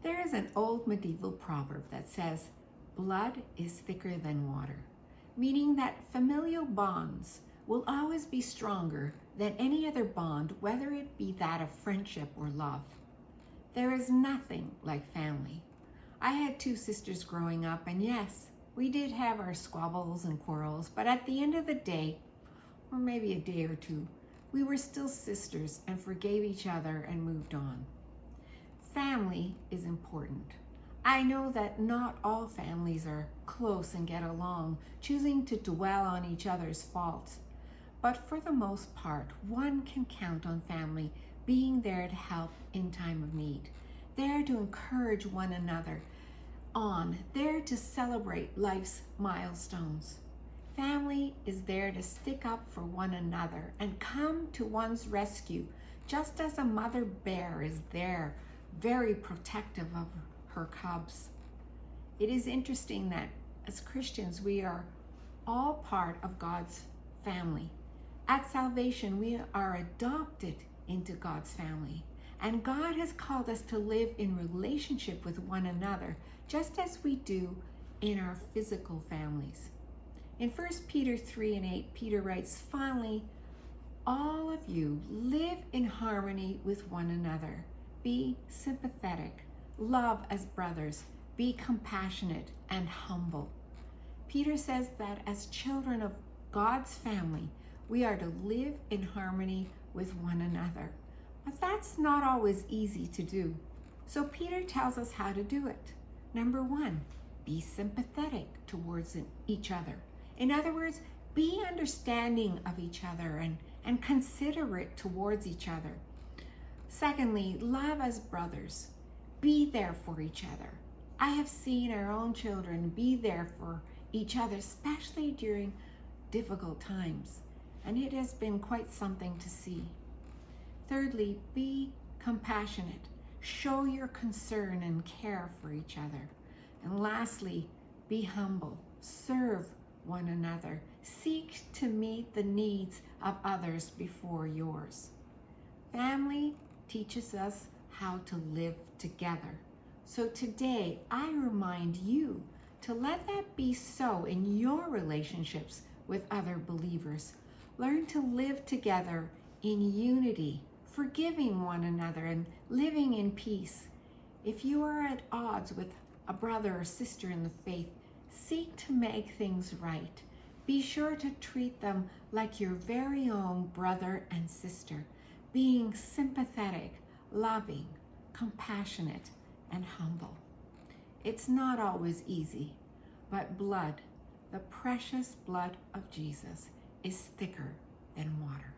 There is an old medieval proverb that says, "Blood is thicker than water," meaning that familial bonds will always be stronger than any other bond, whether it be that of friendship or love. There is nothing like family. I had two sisters growing up, and yes, we did have our squabbles and quarrels, but at the end of the day, or maybe a day or two, we were still sisters and forgave each other and moved on. Family is important. I know that not all families are close and get along, choosing to dwell on each other's faults. But for the most part, one can count on family being there to help in time of need, there to encourage one another on, there to celebrate life's milestones. Family is there to stick up for one another and come to one's rescue, just as a mother bear is there, very protective of her cubs. It is interesting that as Christians, we are all part of God's family. At salvation, we are adopted into God's family, and God has called us to live in relationship with one another, just as we do in our physical families. In 1 Peter 3:8, Peter writes, "Finally, all of you live in harmony with one another. Be sympathetic, love as brothers, be compassionate and humble." Peter says that as children of God's family, we are to live in harmony with one another. But that's not always easy to do. So Peter tells us how to do it. Number one, be sympathetic towards each other. In other words, be understanding of each other and considerate towards each other. Secondly, love as brothers. Be there for each other. I have seen our own children be there for each other, especially during difficult times, and it has been quite something to see. Thirdly, be compassionate. Show your concern and care for each other. And lastly, be humble. Serve one another. Seek to meet the needs of others before yours. Family teaches us how to live together. So today, I remind you to let that be so in your relationships with other believers. Learn to live together in unity, forgiving one another and living in peace. If you are at odds with a brother or sister in the faith, seek to make things right. Be sure to treat them like your very own brother and sister, being sympathetic, loving, compassionate, and humble. It's not always easy, but blood, the precious blood of Jesus, is thicker than water.